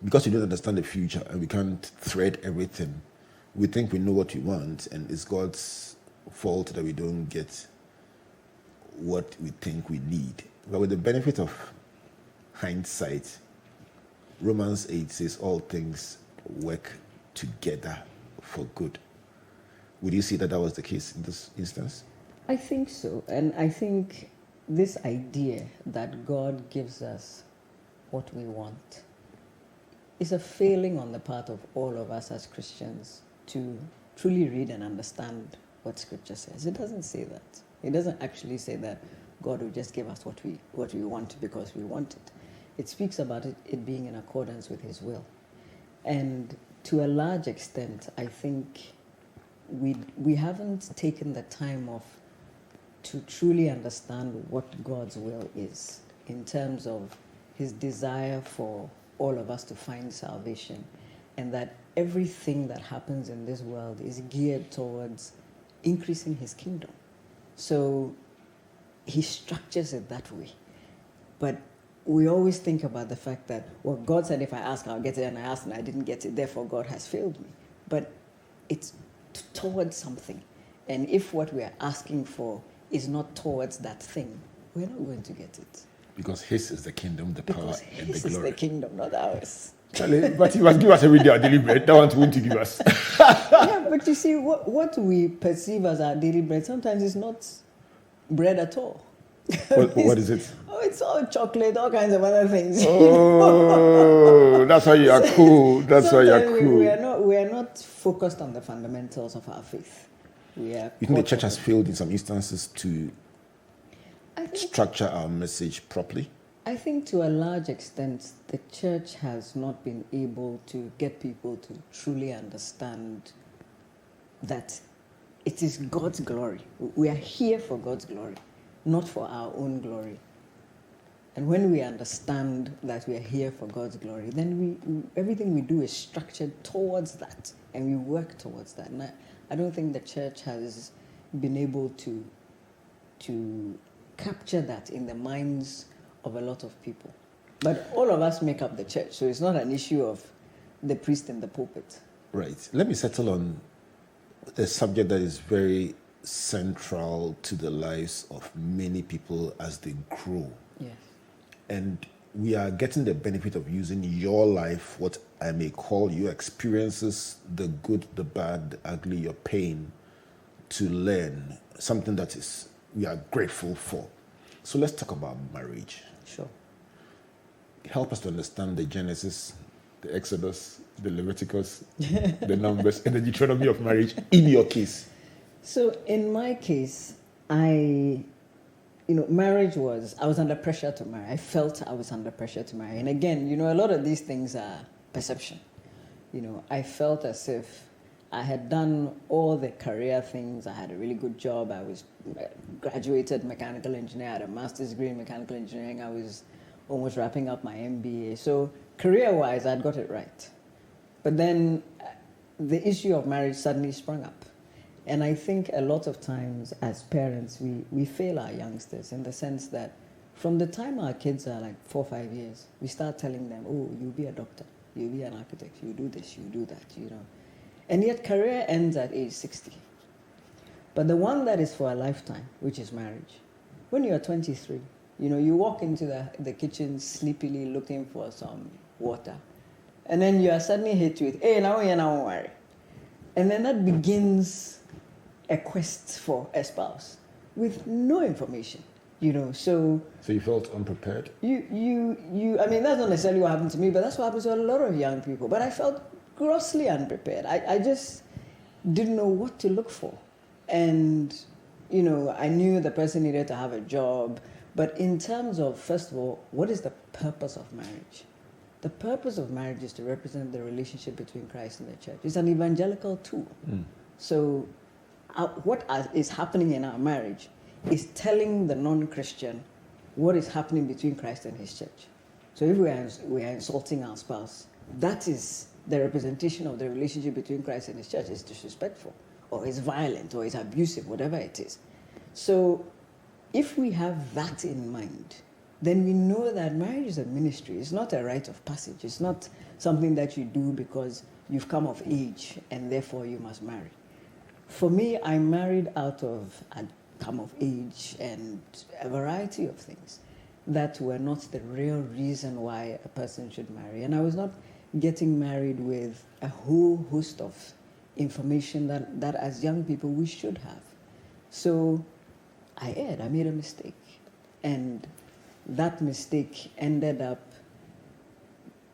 because we don't understand the future and we can't thread everything, we think we know what we want, and it's God's fault that we don't get what we think we need. But with the benefit of hindsight, Romans 8 says all things work together for good. Would you see that that was the case in this instance?
I think so. And I think this idea that God gives us what we want is a failing on the part of all of us as Christians to truly read and understand what Scripture says. It doesn't say that. It doesn't actually say that God will just give us what we want because we want it. It speaks about it being in accordance with His will. And to a large extent, I think we haven't taken the time off to truly understand what God's will is in terms of His desire for all of us to find salvation, and that everything that happens in this world is geared towards increasing His kingdom. So He structures it that way. But we always think about the fact that, well, God said if I ask, I'll get it, and I asked and I didn't get it, therefore God has failed me. But it's towards something. And if what we are asking for is not towards that thing, we're not going to get it.
Because His is the kingdom, the power, and the
His
glory.
is the kingdom, not ours.
Charlie, but He must give us every day our daily bread. That one's going to give us.
Yeah, but you see, what we perceive as our daily bread sometimes is not bread at all.
What is it?
Oh, it's all chocolate, all kinds of other things.
Oh, that's why you are cool. That's why you are
Sometimes
cool.
we are not focused on the fundamentals of our faith. We are.
You think the church has failed in some instances to
I think,
structure our message properly?
I think to a large extent, the church has not been able to get people to truly understand that it is God's glory. We are here for God's glory, not for our own glory. And when we understand that we are here for God's glory, then everything we do is structured towards that, and we work towards that. And I don't think the church has been able to capture that in the minds of a lot of people. But all of us make up the church, so it's not an issue of the priest in the pulpit.
Right. Let me settle on a subject that is very central to the lives of many people as they grow.
Yes.
And we are getting the benefit of using your life, what I may call your experiences, the good, the bad, the ugly, your pain, to learn something that is we are grateful for. So let's talk about marriage.
Sure.
Help us to understand the Genesis, the Exodus, the Leviticus, the Numbers, and the Deuteronomy of marriage in your case.
So in my case, marriage I was under pressure to marry. I felt I was under pressure to marry. And again, a lot of these things are perception. I felt as if I had done all the career things. I had a really good job. I was graduated mechanical engineer. I had a master's degree in mechanical engineering. I was almost wrapping up my MBA. So career-wise, I'd got it right. But then the issue of marriage suddenly sprung up. And I think a lot of times as parents, we fail our youngsters in the sense that from the time our kids are like 4 or 5 years, we start telling them, oh, you'll be a doctor, you'll be an architect, you do this, you do that, And yet career ends at age 60. But the one that is for a lifetime, which is marriage, when you are 23, you walk into the kitchen sleepily looking for some water. And then you are suddenly hit with, hey, now you're not worry. And then that begins a quest for a spouse with no information, So
you felt unprepared?
I mean, that's not necessarily what happened to me, but that's what happens to a lot of young people. But I felt grossly unprepared. I just didn't know what to look for. And, I knew the person needed to have a job. But in terms of, first of all, what is the purpose of marriage? The purpose of marriage is to represent the relationship between Christ and the church. It's an evangelical tool. So what is happening in our marriage is telling the non-Christian what is happening between Christ and his church. So if we are insulting our spouse, that is the representation of the relationship between Christ and his church. It's disrespectful, or it's violent, or it's abusive, whatever it is. So if we have that in mind, then we know that marriage is a ministry. It's not a rite of passage. It's not something that you do because you've come of age and therefore you must marry. For me, I married out of a come of age and a variety of things that were not the real reason why a person should marry. And I was not getting married with a whole host of information that as young people we should have. So I made a mistake. And that mistake ended up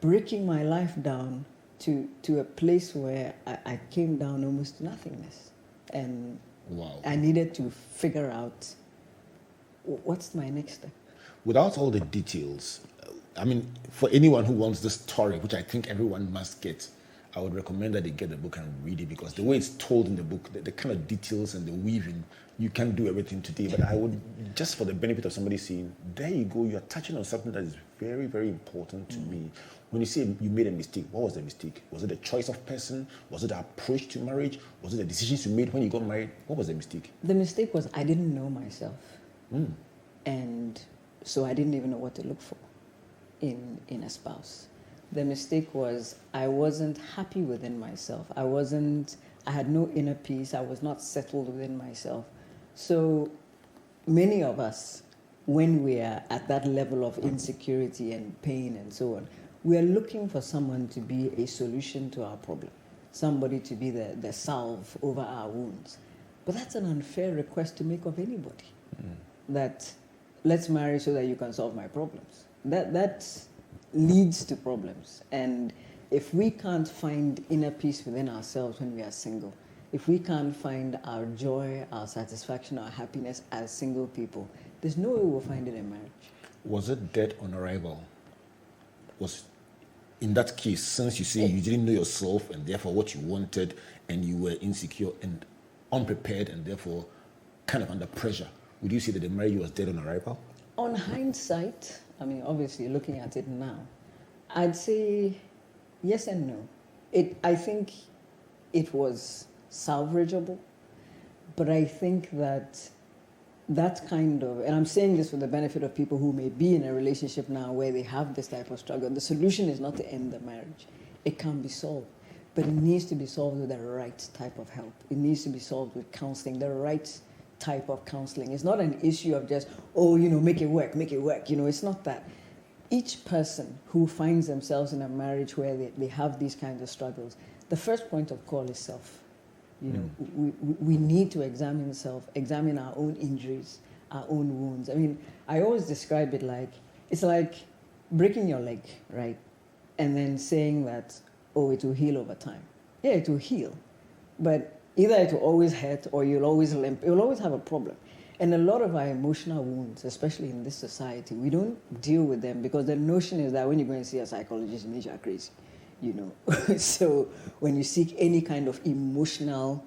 breaking my life down to a place where I came down almost to nothingness. And
wow.
I needed to figure out what's my next step.
Without all the details, for anyone who wants this story, which I think everyone must get, I would recommend that they get the book and read it, because the way it's told in the book, the kind of details and the weaving, you can't do everything today. But I would, just for the benefit of somebody seeing, there you go, you're touching on something that is very, very important to me. When you say you made a mistake, what was the mistake? Was it the choice of person? Was it the approach to marriage? Was it the decisions you made when you got married? What was the mistake?
The mistake was I didn't know myself. And so I didn't even know what to look for in a spouse. The mistake was I wasn't happy within myself. I had no inner peace. I was not settled within myself. So many of us, when we are at that level of insecurity and pain and so on, we are looking for someone to be a solution to our problem, somebody to be the salve over our wounds. But that's an unfair request to make of anybody, that let's marry so that you can solve my problems. That leads to problems. And if we can't find inner peace within ourselves when we are single, if we can't find our joy, our satisfaction, our happiness as single people, there's no way we'll find it in marriage.
Was it dead on arrival? In that case, since you say you didn't know yourself and therefore what you wanted and you were insecure, and unprepared and therefore kind of under pressure, would you say that the marriage was dead on arrival?
On hindsight, I mean, obviously looking at it now, I'd say yes and no. I think it was salvageable, but I think that kind of, and I'm saying this for the benefit of people who may be in a relationship now where they have this type of struggle, the solution is not to end the marriage. It can be solved, but it needs to be solved with the right type of help. It needs to be solved with counseling, the right type of counseling. It's not an issue of just, make it work. It's not that. Each person who finds themselves in a marriage where they have these kinds of struggles, the first point of call is self. We need to examine our own injuries, our own wounds. I mean, I always describe it like, it's like breaking your leg, right? And then saying that, it will heal over time. Yeah, it will heal. But either it will always hurt or you'll always limp. You'll always have a problem. And a lot of our emotional wounds, especially in this society, we don't deal with them because the notion is that when you go and see a psychologist, it means you're crazy. So when you seek any kind of emotional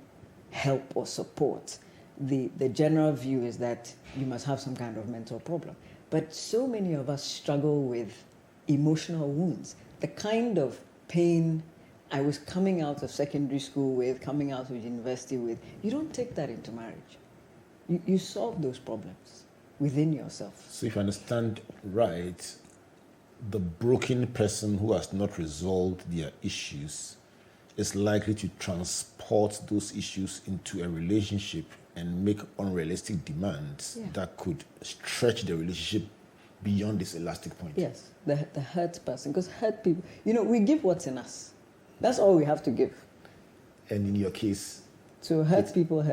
help or support, the general view is that you must have some kind of mental problem. But so many of us struggle with emotional wounds. The kind of pain I was coming out of secondary school with, coming out of university with, you don't take that into marriage. You solve those problems within yourself.
So if I understand right, the broken person who has not resolved their issues is likely to transport those issues into a relationship and make unrealistic demands that could stretch the relationship beyond this elastic point.
Yes, the hurt person. Because hurt people, we give what's in us. That's all we have to give.
And in your case?
So hurt people.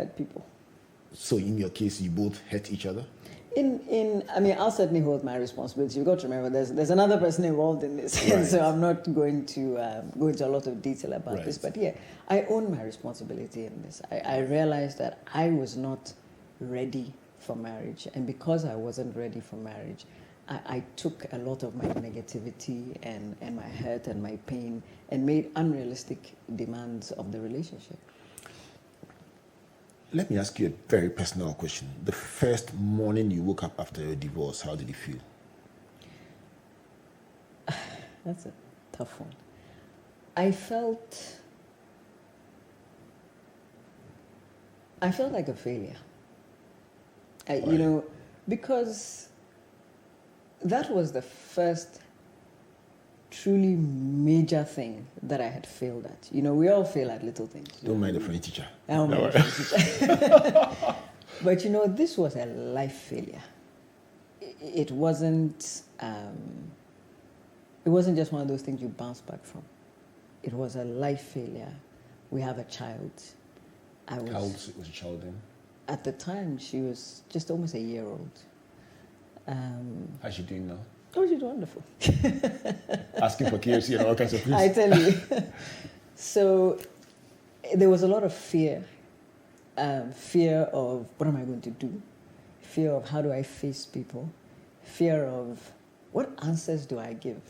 So in your case, you both hurt each other?
I'll certainly hold my responsibility. You've got to remember, there's another person involved in this, right. So I'm not going to go into a lot of detail about this. But yeah, I own my responsibility in this. I realized that I was not ready for marriage, and because I wasn't ready for marriage, I took a lot of my negativity and my hurt and my pain and made unrealistic demands of the relationship.
Let me ask you a very personal question. The first morning you woke up after your divorce, how did you feel?
That's a tough one. I felt like a failure. Because that was the first truly major thing that I had failed at. We all fail at little things.
Don't mind the French teacher.
I don't mind the French teacher. But this was a life failure. It wasn't just one of those things you bounce back from. It was a life failure. We have a child.
How old was your child then?
At the time, she was just almost a year old.
How's she doing now?
Oh, she's wonderful.
Asking for KFC and all kinds of things.
I tell you. So there was a lot of fear. Fear of what am I going to do? Fear of how do I face people? Fear of what answers do I give?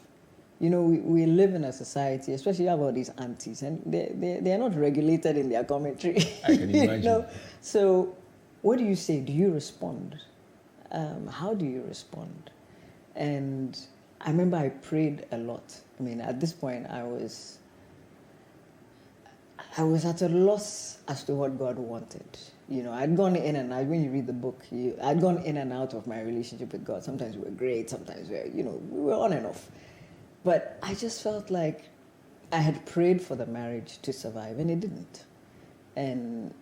We live in a society, especially you have all these aunties, and they are not regulated in their commentary.
I can imagine.
So what do you say? Do you respond? How do you respond? And I remember I prayed a lot. At this point, I was at a loss as to what God wanted. I'd gone in and out. When you read the book, I'd gone in and out of my relationship with God. Sometimes we were great, sometimes we were on and off. But I just felt like I had prayed for the marriage to survive, and it didn't. And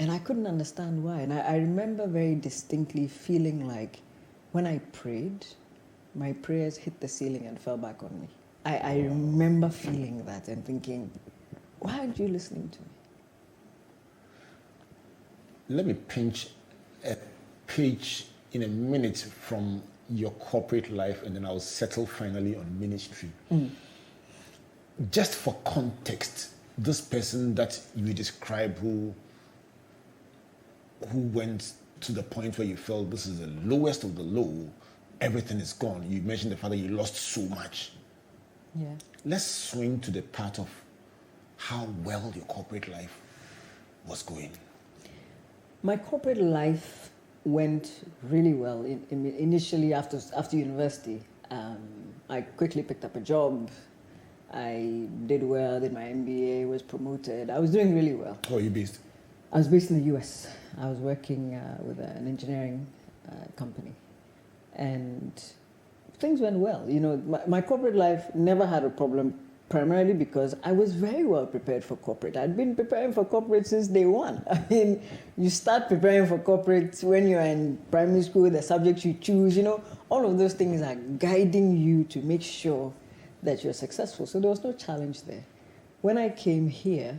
I couldn't understand why. And I remember very distinctly feeling like when I prayed, my prayers hit the ceiling and fell back on me. I remember feeling that and thinking, why aren't you listening to me?
Let me pinch a page in a minute from your corporate life, and then I'll settle finally on ministry. Just for context, this person that you describe who went to the point where you felt this is the lowest of the low, everything is gone. You mentioned the fact that you lost so much.
Yeah.
Let's swing to the part of how well your corporate life was going?
My corporate life went really well. Initially, after university, I quickly picked up a job. I did well, did my MBA, was promoted. I was doing really well.
Where are you based?
I was based in the US. I was working with an engineering company. And things went well. You know, my corporate life never had a problem, primarily because I was very well prepared for corporate. I'd been preparing for corporate since day one. I mean, you start preparing for corporate when you're in primary school, the subjects you choose, you know, all of those things are guiding you to make sure that you're successful. So there was no challenge there. When I came here,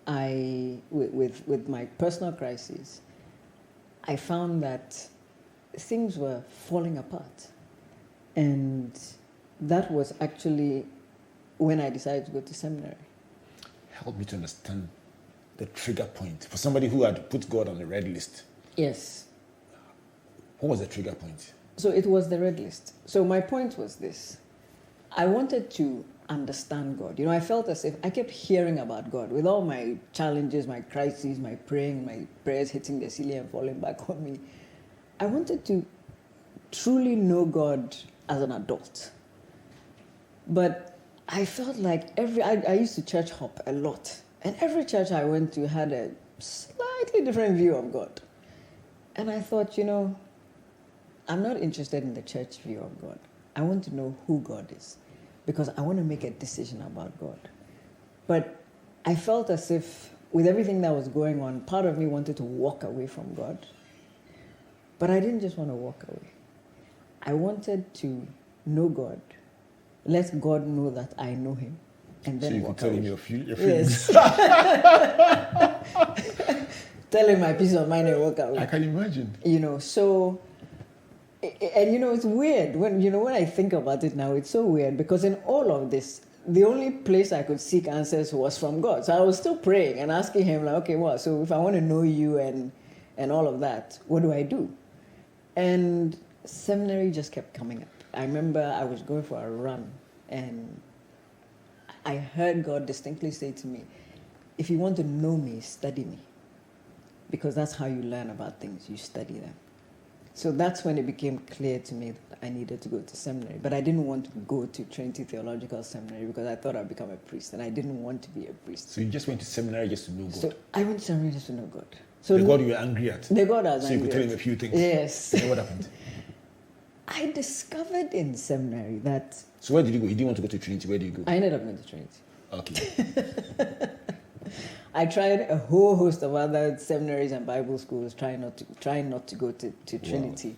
with my personal crises, I found that things were falling apart. And that was actually when I decided to go to seminary.
Help me to understand the trigger point. For somebody who had put God on the red list.
Yes.
What was the trigger point?
So it was the red list. So my point was this. I wanted to understand God. You know, I felt as if I kept hearing about God with all my challenges, my crises, my praying, my prayers hitting the ceiling and falling back on me. I wanted to truly know God as an adult. But I felt like I used to church hop a lot. And every church I went to had a slightly different view of God. And I thought, you know, I'm not interested in the church view of God. I want to know who God is, because I want to make a decision about God. But I felt as if with everything that was going on, part of me wanted to walk away from God. But I didn't just want to walk away. I wanted to know God. Let God know that I know him. And then
so you
walk
could tell
away.
him your feelings.
Yes. Tell him my peace of mind and walk away.
I can imagine.
You know, so, and you know, it's weird. When I think about it now, it's so weird because in all of this, the only place I could seek answers was from God. So I was still praying and asking him, like, okay, well, so if I want to know you and all of that, what do I do? And seminary just kept coming up. I remember I was going for a run and I heard God distinctly say to me, if you want to know me, study me. Because that's how you learn about things, you study them. So that's when it became clear to me that I needed to go to seminary. But I didn't want to go to Trinity Theological Seminary because I thought I'd become a priest, and I didn't want to be a priest.
So you just went to seminary just to know God?
So I went to seminary just to know God. So
the God you were angry at?
The God I was
angry at. So you could tell him a few things?
Yes.
And what happened?
I discovered in seminary that...
So where did you go? You didn't want to go to Trinity. Where did you go?
I ended up going to Trinity.
Okay.
I tried a whole host of other seminaries and Bible schools, trying not to go to Trinity. Wow.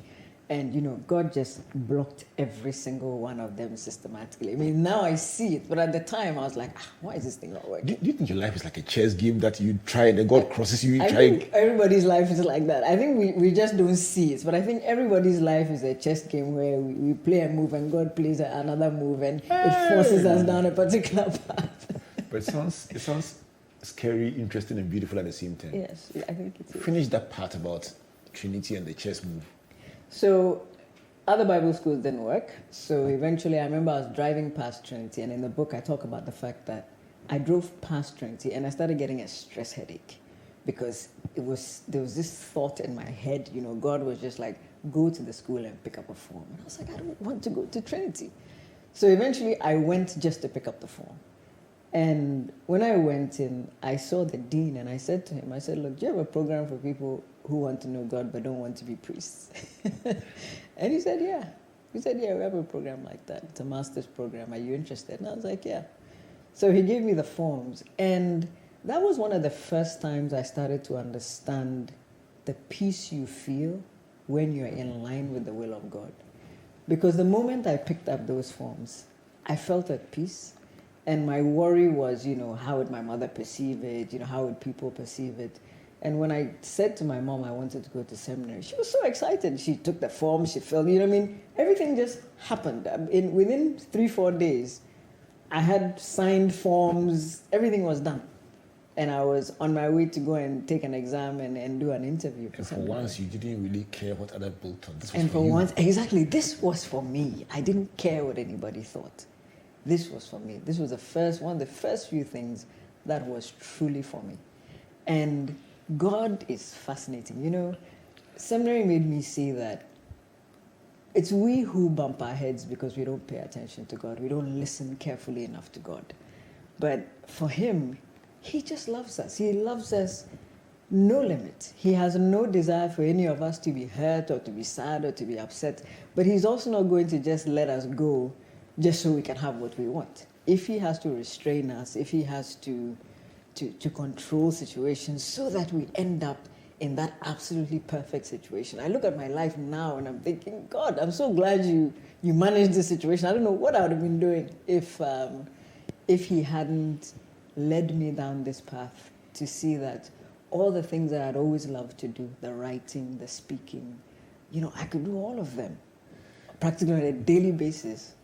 And, you know, God just blocked every single one of them systematically. I mean, now I see it, but at the time I was like, why is this thing not working?
Do you think your life is like a chess game that you try and God crosses you?
I think everybody's life is like that. I think we just don't see it, but I think everybody's life is a chess game where we play a move and God plays another move and it forces us down a particular path.
But it sounds scary, interesting, and beautiful at the same time.
Yes, I think it is.
Finish that part about Trinity and the chess move.
So other Bible schools didn't work. So eventually I remember I was driving past Trinity, and in the book I talk about the fact that I drove past Trinity and I started getting a stress headache because there was this thought in my head, you know, God was just like, go to the school and pick up a form. And I was like, I don't want to go to Trinity. So eventually I went just to pick up the form. And when I went in, I saw the dean and I said to him, I said, look, do you have a program for people who want to know God but don't want to be priests? And he said, yeah. He said, yeah, we have a program like that. It's a master's program. Are you interested? And I was like, yeah. So he gave me the forms. And that was one of the first times I started to understand the peace you feel when you're in line with the will of God. Because the moment I picked up those forms, I felt at peace. And my worry was, you know, how would my mother perceive it? You know, how would people perceive it? And when I said to my mom I wanted to go to seminary, she was so excited. She took the form, she filled, you know what I mean? Everything just happened. Within 3-4 days, I had signed forms, everything was done. And I was on my way to go and take an exam and do an interview.
And for once, you didn't really care what other people thought. This was
and for
you.
once, exactly, this was for me. I didn't care what anybody thought. This was for me. This was one of the first few things that was truly for me. And God is fascinating. You know, seminary made me see that it's we who bump our heads because we don't pay attention to God. We don't listen carefully enough to God. But for him, he just loves us. He loves us no limit. He has no desire for any of us to be hurt or to be sad or to be upset. But he's also not going to just let us go just so we can have what we want. If he has to restrain us, if he has to control situations so that we end up in that absolutely perfect situation. I look at my life now and I'm thinking, God, I'm so glad you managed this situation. I don't know what I would have been doing if he hadn't led me down this path to see that all the things that I'd always loved to do, the writing, the speaking, you know, I could do all of them practically on a daily basis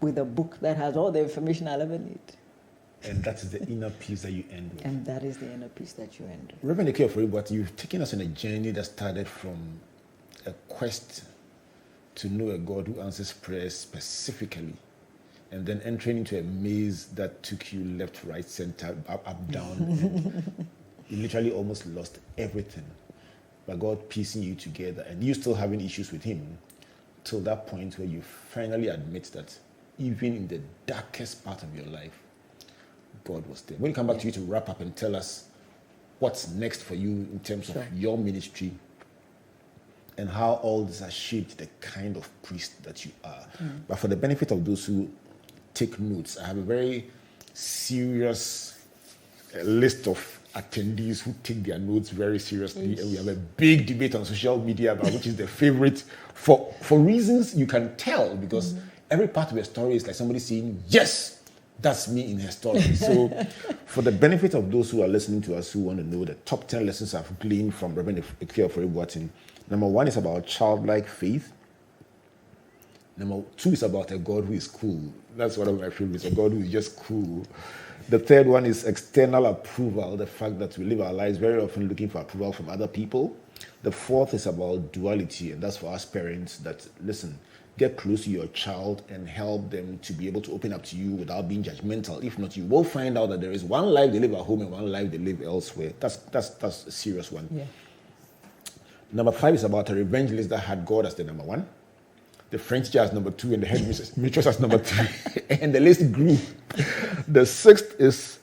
with a book that has all the information I'll ever need.
And that is the inner peace that you end with.
And that is the inner peace that you end with.
Reverend Akua Ofori, but you've taken us on a journey that started from a quest to know a God who answers prayers specifically, and then entering into a maze that took you left, right, center, up, down. And you literally almost lost everything. But God piecing you together, and you still having issues with him, till that point where you finally admit that even in the darkest part of your life, God was there. When we come back to you to wrap up and tell us what's next for you in terms of your ministry and how all this has shaped the kind of priest that you are. But for the benefit of those who take notes, I have a very serious list of attendees who take their notes very seriously, and we have a big debate on social media about which is the favorite for reasons you can tell, because every part of a story is like somebody saying, yes, that's me in her story. So for the benefit of those who are listening to us who want to know the top 10 lessons I've gleaned from Reverend Akua Ofori Boateng, number 1 is about childlike faith. Number 2 is about a God who is cool. That's one of my favorites, a God who is just cool. The third one is external approval, the fact that we live our lives very often looking for approval from other people. The fourth is about duality, and that's for us parents that, listen, get close to your child and help them to be able to open up to you without being judgmental. If not, you will find out that there is one life they live at home and one life they live elsewhere. That's a serious one. Yeah. Number 5 is about a revenge list that had God as the number 1, the French teacher as number 2, and the head mistress as number 3. And the list grew. The 6th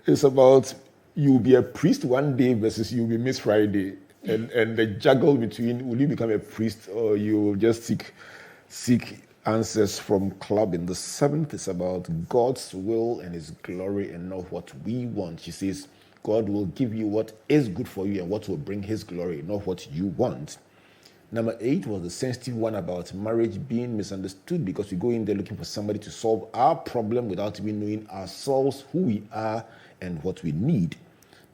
is about you'll be a priest one day versus you'll be Miss Friday. And the juggle between will you become a priest or you will just seek answers from clubbing. The 7th is about God's will and his glory and not what we want. She says, God will give you what is good for you and what will bring his glory, not what you want. Number 8 was the sensitive one about marriage being misunderstood because we go in there looking for somebody to solve our problem without even knowing ourselves, who we are, and what we need.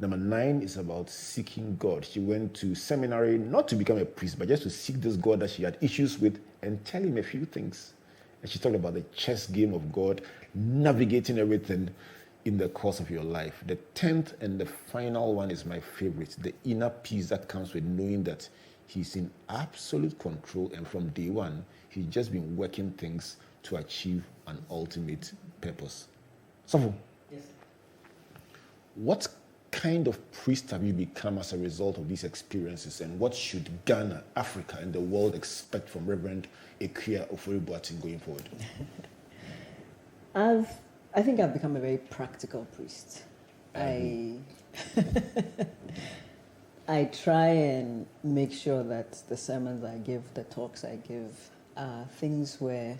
Number 9 is about seeking God. She went to seminary not to become a priest, but just to seek this God that she had issues with and tell him a few things. And she talked about the chess game of God, navigating everything in the course of your life. The 10th and the final one is my favorite, the inner peace that comes with knowing that he's in absolute control, and from day one, he's just been working things to achieve an ultimate purpose. Safo, yes. What kind of priest have you become as a result of these experiences, and what should Ghana, Africa, and the world expect from Reverend Akua Ofori Boateng going forward?
I think I've become a very practical priest. I try and make sure that the sermons I give, the talks I give, are things where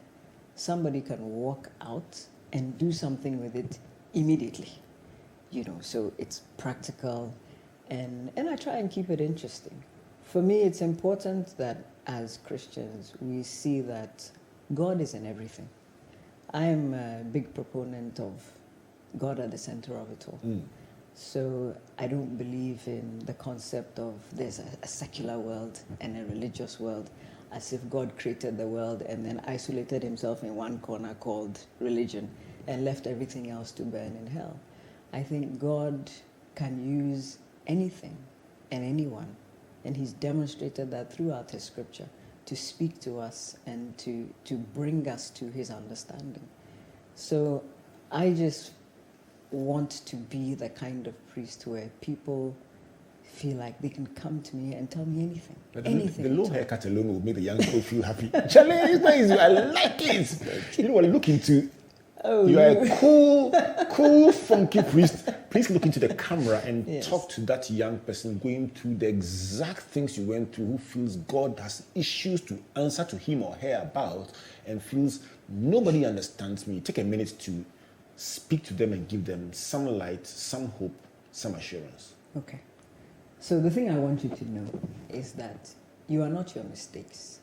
somebody can walk out and do something with it immediately. You know, so it's practical, and I try and keep it interesting. For me, it's important that as Christians, we see that God is in everything. I am a big proponent of God at the center of it all. So I don't believe in the concept of there's a secular world and a religious world, as if God created the world and then isolated himself in one corner called religion and left everything else to burn in hell. I think God can use anything and anyone, and he's demonstrated that throughout his scripture to speak to us and to bring us to his understanding. So I just want to be the kind of priest where people feel like they can come to me and tell me anything.
But
anything.
the low haircut alone will make the young people feel happy. Charlie, it's nice. I like it. You know what? Look into. You are a cool, funky priest. Please look into the camera and talk to that young person going through the exact things you went through, who feels God has issues to answer to him or her about, and feels nobody understands me. Take a minute to speak to them and give them some light, some hope, some assurance.
Okay. So the thing I want you to know is that you are not your mistakes.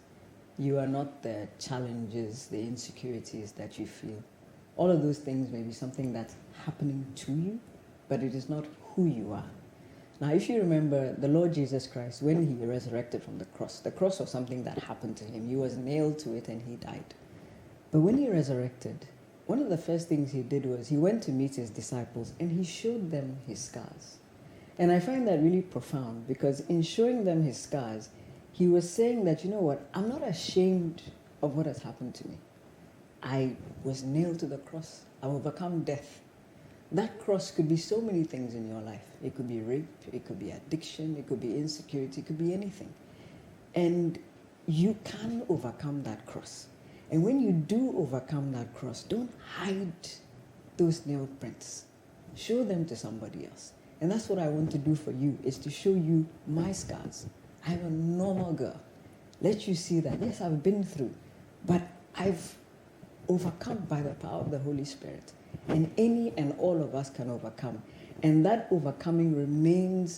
You are not the challenges, the insecurities that you feel. All of those things may be something that's happening to you, but it is not who you are. Now, if you remember the Lord Jesus Christ, when he resurrected from the cross was something that happened to him. He was nailed to it and he died. But when he resurrected, one of the first things he did was he went to meet his disciples and he showed them his scars. And I find that really profound, because in showing them his scars, he was saying that, you know what, I'm not ashamed of what has happened to me. I was nailed to the cross. I've overcome death. That cross could be so many things in your life. It could be rape, it could be addiction, it could be insecurity, it could be anything. And you can overcome that cross. And when you do overcome that cross, don't hide those nail prints. Show them to somebody else. And that's what I want to do for you, is to show you my scars. I'm a normal girl. Let you see that, yes, I've been through, but I've overcome by the power of the Holy Spirit. And any and all of us can overcome. And that overcoming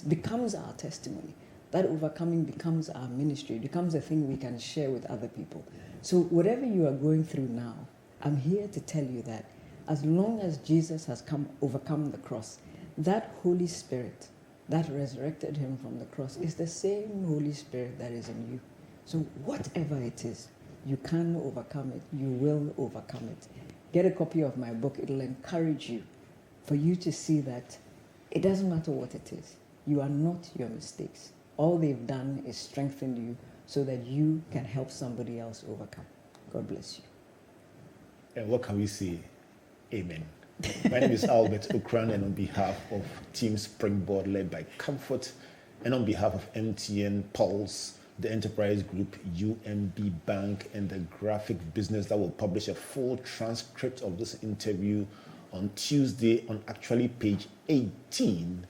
becomes our testimony. That overcoming becomes our ministry, becomes a thing we can share with other people. So whatever you are going through now, I'm here to tell you that as long as Jesus has overcome the cross, that Holy Spirit that resurrected him from the cross is the same Holy Spirit that is in you. So whatever it is, you can overcome it. You will overcome it. Get a copy of my book. It'll encourage you, for you to see that it doesn't matter what it is. You are not your mistakes. All they've done is strengthen you so that you can help somebody else overcome. God bless you.
And what can we say? Amen. My name is Albert Okran, and on behalf of Team Springboard, led by Comfort, and on behalf of MTN Pulse, the Enterprise Group, UMB Bank, and the graphic business that will publish a full transcript of this interview on Tuesday on actually page 18.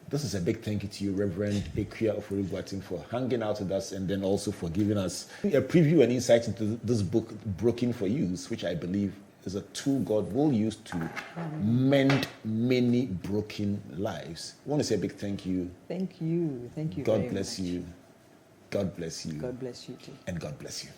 This is a big thank you to you, Reverend Akua Ofori Boateng, for hanging out with us, and then also for giving us a preview and insight into this book, Broken for Use, which I believe is a tool God will use to mend many broken lives. I want to say a big thank you.
Thank you. Thank you.
God bless you. God bless you.
God bless you too.
And God bless you.